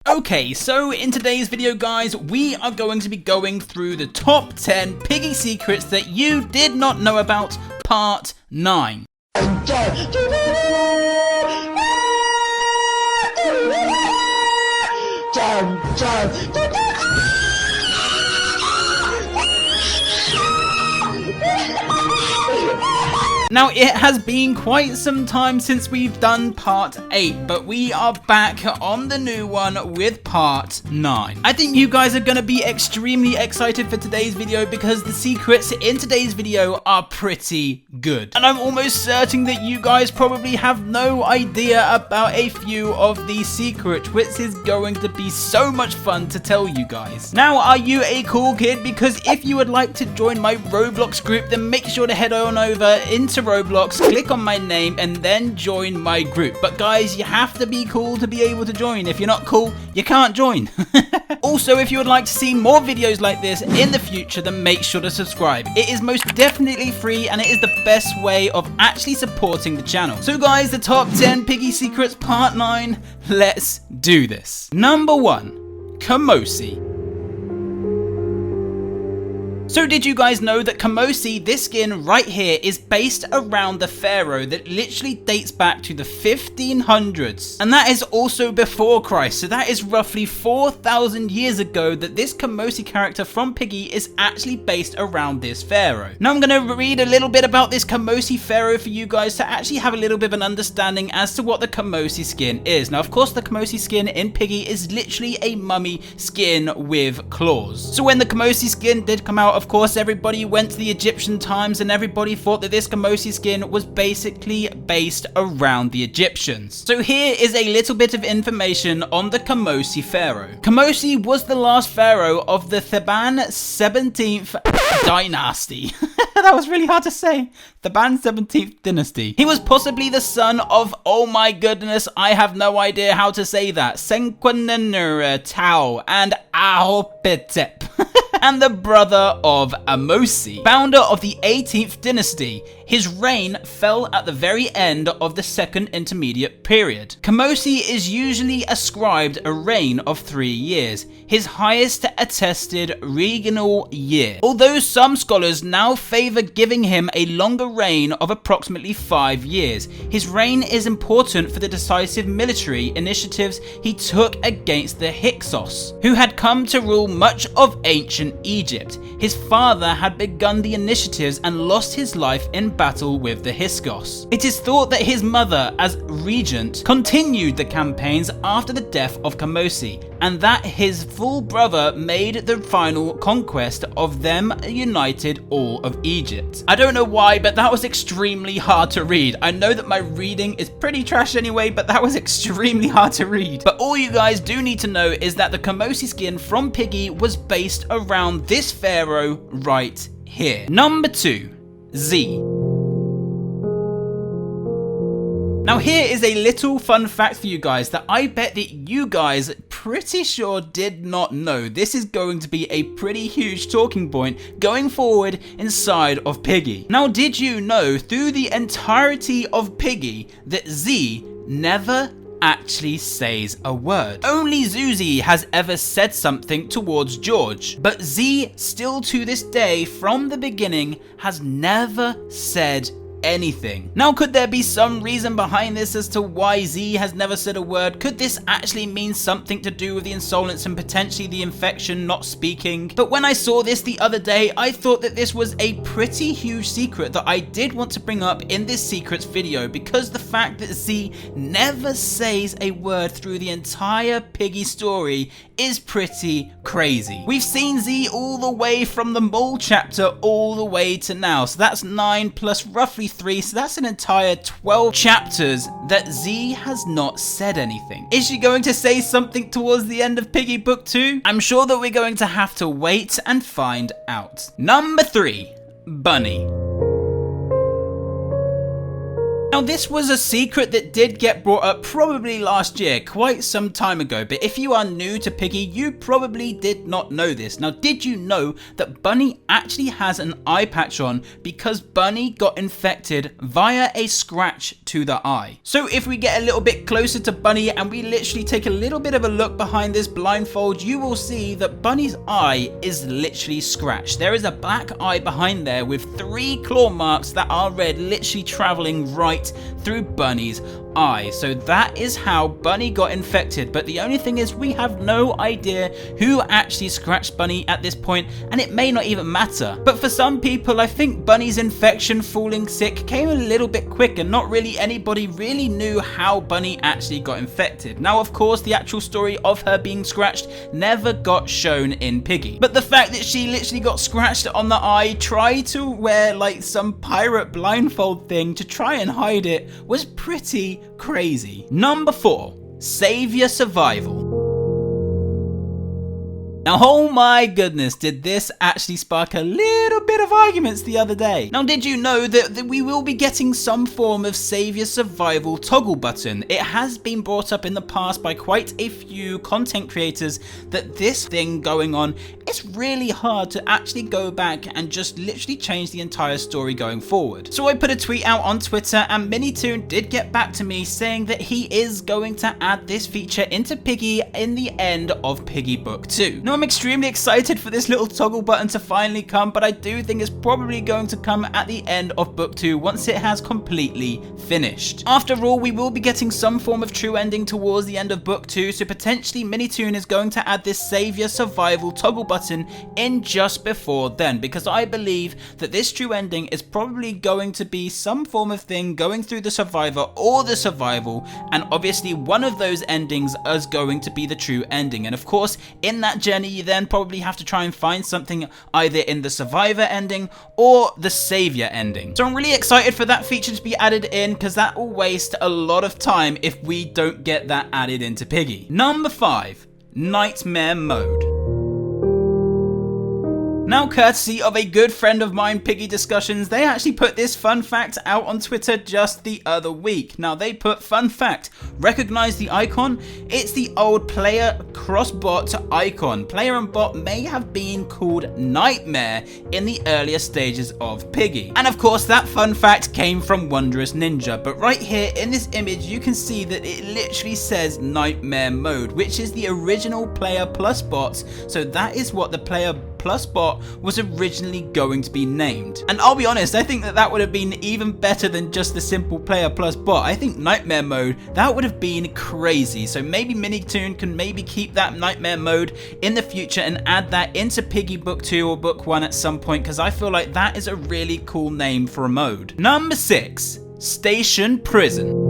Okay, so in today's video, guys, we are going to be going through the top 10 Piggy secrets that you did not know about, part 9. Now, it has been quite some time since we've done part 8, but we are back on the new one with part 9. I think you guys are going to be extremely excited for today's video because the secrets in today's video are pretty good. And I'm almost certain that you guys probably have no idea about a few of these secrets, which is going to be so much fun to tell you guys. Now, are you a cool kid? Because if you would like to join my Roblox group, then make sure to head on over into Roblox, click on my name, and then join my group. But guys, you have to be cool to be able to join. If you're not cool, you can't join. Also, if you would like to see more videos like this in the future, then make sure to subscribe. It is most definitely free, and it is the best way of actually supporting the channel. So guys, the top 10 Piggy secrets part 9, let's do this. Number 1, Kamosi. So did you guys know that Kamosi, this skin right here, is based around the pharaoh that literally dates back to the 1500s? And that is also before Christ, so that is roughly 4,000 years ago that this Kamosi character from Piggy is actually based around this pharaoh. Now I'm going to read a little bit about this Kamosi pharaoh for you guys to actually have a little bit of an understanding as to what the Kamosi skin is. Now of course the Kamosi skin in Piggy is literally a mummy skin with claws. So when the Kamosi skin did come out, of course, everybody went to the Egyptian times and everybody thought that this Kamosi skin was basically based around the Egyptians. So here is a little bit of information on the Kamosi pharaoh. Kamosi was the last pharaoh of the Theban 17th dynasty. That was really hard to say. Theban 17th dynasty. He was possibly the son of, oh my goodness, I have no idea how to say that, Senquenenur Tau and Ahopetep. And the brother of Amosi, founder of the 18th dynasty. His reign fell at the very end of the second intermediate period. Kamosi is usually ascribed a reign of 3 years, his highest attested regnal year. Although some scholars now favor giving him a longer reign of approximately 5 years, his reign is important for the decisive military initiatives he took against the Hyksos, who had come to rule much of ancient Egypt. His father had begun the initiatives and lost his life in battle with the Hyksos. It is thought that his mother, as regent, continued the campaigns after the death of Kamosi, and that his full brother made the final conquest of them united all of Egypt. I don't know why, but that was extremely hard to read. I know that my reading is pretty trash anyway, but that was extremely hard to read. But all you guys do need to know is that the Kamosi skin from Piggy was based around this pharaoh right here. Number 2, Z. Now here is a little fun fact for you guys that I bet that you guys pretty sure did not know. This is going to be a pretty huge talking point going forward inside of Piggy. Now did you know through the entirety of Piggy that Z never actually says a word? Only Zuzi has ever said something towards George, but Z still to this day from the beginning has never said anything. Now could there be some reason behind this as to why Z has never said a word? Could this actually mean something to do with the insolence and potentially the infection not speaking? But when I saw this the other day, I thought that this was a pretty huge secret that I did want to bring up in this secrets video, because the fact that Z never says a word through the entire Piggy story is pretty crazy. We've seen Z all the way from the mall chapter all the way to now, so that's 9 plus roughly 3, so that's an entire 12 chapters that Z has not said anything. Is she going to say something towards the end of Piggy book 2? I'm sure that we're going to have to wait and find out. Number 3, Bunny. Now this was a secret that did get brought up probably last year, quite some time ago, but if you are new to Piggy, you probably did not know this. Now did you know that Bunny actually has an eye patch on because Bunny got infected via a scratch to the eye? So if we get a little bit closer to Bunny and we literally take a little bit of a look behind this blindfold, you will see that Bunny's eye is literally scratched. There is a black eye behind there with 3 claw marks that are red, literally traveling right through Bunny's eye. So that is how Bunny got infected, but the only thing is we have no idea who actually scratched Bunny at this point, and it may not even matter. But for some people, I think Bunny's infection falling sick came a little bit quick and not really anybody really knew how Bunny actually got infected. Now of course the actual story of her being scratched never got shown in Piggy, but the fact that she literally got scratched on the eye, tried to wear like some pirate blindfold thing to try and hide it, was pretty crazy. Number 4, Savior Survival. Now, oh my goodness, did this actually spark a little bit of arguments the other day. Now, did you know that we will be getting some form of Savior Survival toggle button? It has been brought up in the past by quite a few content creators that this thing going on, it's really hard to actually go back and just literally change the entire story going forward. So I put a tweet out on Twitter and Minitoon did get back to me saying that he is going to add this feature into Piggy in the end of Piggy Book 2. Now, I'm extremely excited for this little toggle button to finally come, but I do think it's probably going to come at the end of Book 2 once it has completely finished. After all, we will be getting some form of true ending towards the end of Book 2, so potentially Minitoon is going to add this Savior Survival toggle button in just before then, because I believe that this true ending is probably going to be some form of thing going through the Survivor or the Survival, and obviously one of those endings is going to be the true ending. And of course, in that journey, you then probably have to try and find something either in the Survivor ending or the Savior ending. So I'm really excited for that feature to be added in, because that will waste a lot of time if we don't get that added into Piggy. Number 5, Nightmare Mode. Now, courtesy of a good friend of mine, Piggy Discussions, they actually put this fun fact out on Twitter just the other week. Now, they put, fun fact, recognize the icon? It's the old player cross bot icon. Player and bot may have been called Nightmare in the earlier stages of Piggy. And of course, that fun fact came from Wondrous Ninja. But right here in this image, you can see that it literally says Nightmare Mode, which is the original player plus bots. So that is what the player plus bot was originally going to be named. And I'll be honest, I think that that would have been even better than just the simple player plus bot. I think Nightmare Mode, that would have been crazy. So maybe Minitoon can maybe keep that Nightmare Mode in the future and add that into Piggy Book 2 or Book 1 at some point, because I feel like that is a really cool name for a mode. Number 6, Station Prison.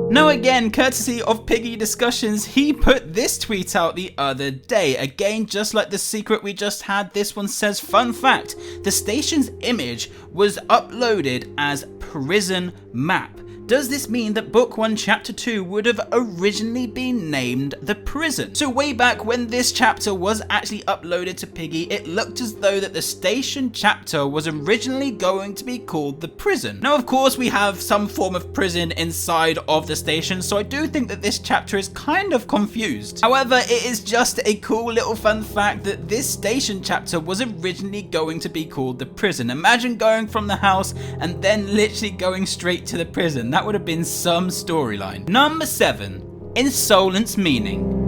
Now again, courtesy of Piggy Discussions, he put this tweet out the other day. Again, just like the secret we just had, this one says, fun fact, the station's image was uploaded as prison map. Does this mean that Book 1 Chapter 2 would have originally been named The Prison? So way back when this chapter was actually uploaded to Piggy, it looked as though that the station chapter was originally going to be called The Prison. Now of course we have some form of prison inside of the station, so I do think that this chapter is kind of confused. However, it is just a cool little fun fact that this station chapter was originally going to be called The Prison. Imagine going from the house and then literally going straight to the prison. That would have been some storyline. Number 7, Insolence Meaning.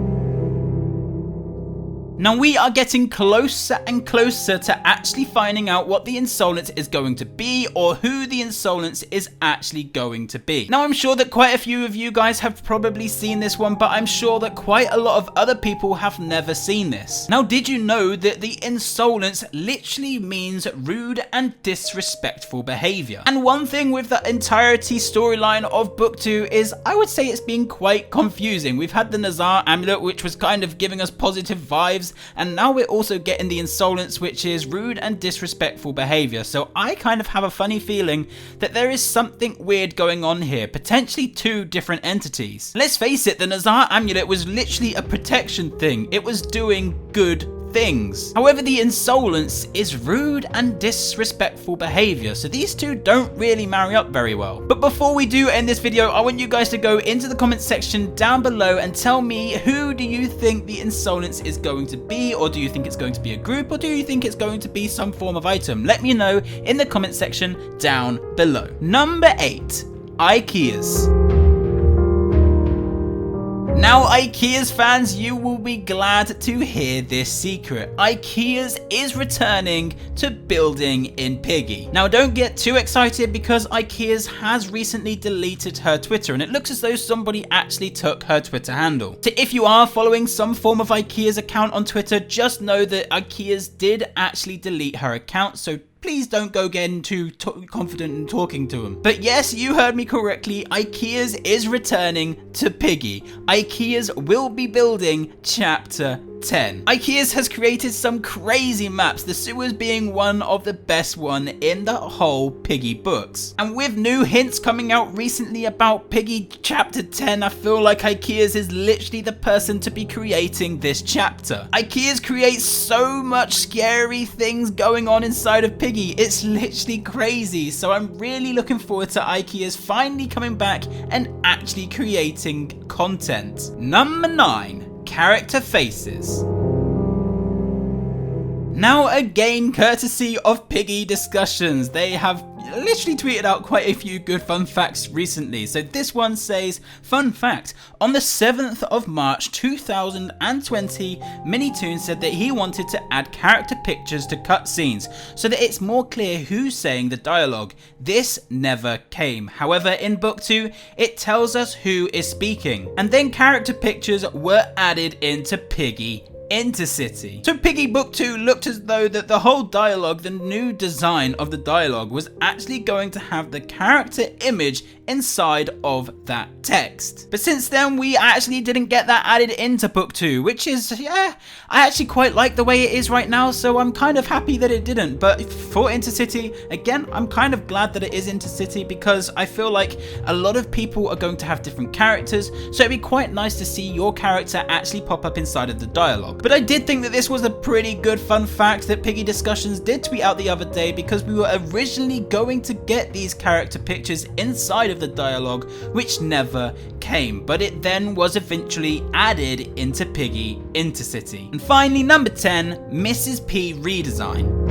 Now we are getting closer and closer to actually finding out what the Insolence is going to be, or who the Insolence is actually going to be. Now I'm sure that quite a few of you guys have probably seen this one, but I'm sure that quite a lot of other people have never seen this. Now, did you know that the Insolence literally means rude and disrespectful behavior? And one thing with the entirety storyline of Book 2 is I would say it's been quite confusing. We've had the Nazar amulet, which was kind of giving us positive vibes, and now we're also getting the Insolence, which is rude and disrespectful behavior. So I kind of have a funny feeling that there is something weird going on here, potentially 2 different entities. Let's face it, the Nazar amulet was literally a protection thing. It was doing good things. However, the insolence is rude and disrespectful behavior, so these two don't really marry up very well. But before we do end this video, I want you guys to go into the comments section down below and tell me, who do you think the insolence is going to be? Or do you think it's going to be a group? Or do you think it's going to be some form of item? Let me know in the comment section down below. Number 8, Ikeas. Now, Ikeas fans, you will be glad to hear this secret. Ikeas is returning to building in Piggy. Now, don't get too excited because Ikeas has recently deleted her Twitter, and it looks as though somebody actually took her Twitter handle. So if you are following some form of Ikeas account on Twitter, just know that Ikeas did actually delete her account, so please don't go getting too confident in talking to him. But yes, you heard me correctly. Ikeas is returning to Piggy. Ikeas will be building Chapter 10. Ikeas has created some crazy maps, the sewers being one of the best one in the whole Piggy books. And with new hints coming out recently about Piggy Chapter 10, I feel like Ikeas is literally the person to be creating this chapter. Ikeas creates so much scary things going on inside of Piggy. It's literally crazy. So I'm really looking forward to Ikeas finally coming back and actually creating content. Number 9. Character faces. Now, again, courtesy of Piggy Discussions, they have literally tweeted out quite a few good fun facts recently. So this one says, fun fact, on the 7th of March 2020, Minitoon said that he wanted to add character pictures to cutscenes so that it's more clear who's saying the dialogue. This never came. However, in book 2, it tells us who is speaking. And then character pictures were added into Piggy Intercity. So Piggy Book 2 looked as though that the whole dialogue, the new design of the dialogue, was actually going to have the character image inside of that text. But since then, we actually didn't get that added into Book 2, which is, yeah, I actually quite like the way it is right now, so I'm kind of happy that it didn't. But for Intercity, again, I'm kind of glad that it is Intercity because I feel like a lot of people are going to have different characters, so it'd be quite nice to see your character actually pop up inside of the dialogue. But I did think that this was a pretty good fun fact that Piggy Discussions did tweet out the other day, because we were originally going to get these character pictures inside of the dialogue, which never came, but it then was eventually added into Piggy Intercity. And finally, number 10, Mrs. P Redesign.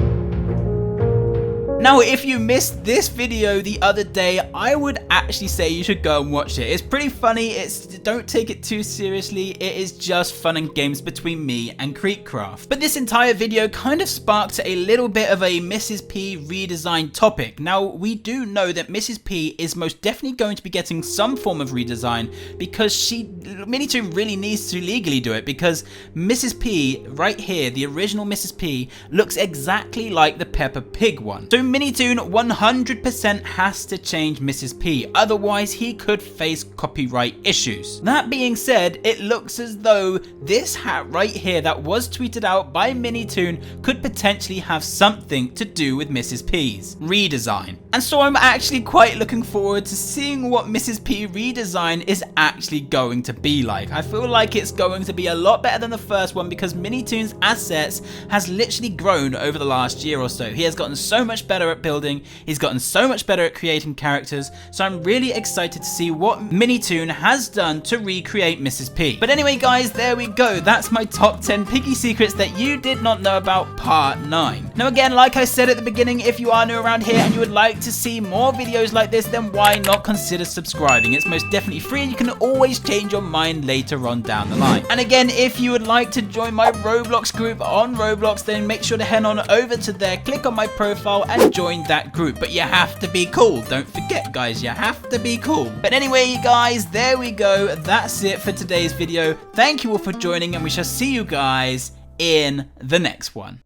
Now, if you missed this video the other day, I would actually say you should go and watch it. It's pretty funny. Don't take it too seriously. It is just fun and games between me and Creekcraft. But this entire video kind of sparked a little bit of a Mrs. P redesign topic. Now, we do know that Mrs. P is most definitely going to be getting some form of redesign because Minitoon really needs to legally do it, because Mrs. P right here, the original Mrs. P, looks exactly like the Peppa Pig one. So Minitoon 100% has to change Mrs. P, otherwise he could face copyright issues. That being said, it looks as though this hat right here that was tweeted out by Minitoon could potentially have something to do with Mrs. P's redesign. And so I'm actually quite looking forward to seeing what Mrs. P redesign is actually going to be like. I feel like it's going to be a lot better than the first one because Minitoon's assets has literally grown over the last year or so. He has gotten so much better at building, he's gotten so much better at creating characters, so I'm really excited to see what Minitoon has done to recreate Mrs. P. But anyway guys, there we go, that's my top 10 Piggy secrets that you did not know about part 9. Now again, like I said at the beginning, if you are new around here and you would like to see more videos like this, then why not consider subscribing? It's most definitely free and you can always change your mind later on down the line. And again, if you would like to join my Roblox group on Roblox, then make sure to head on over to there, click on my profile and join that group. But you have to be cool, don't forget guys, you have to be cool. But anyway guys, there we go, that's it for today's video. Thank you all for joining and we shall see you guys in the next one.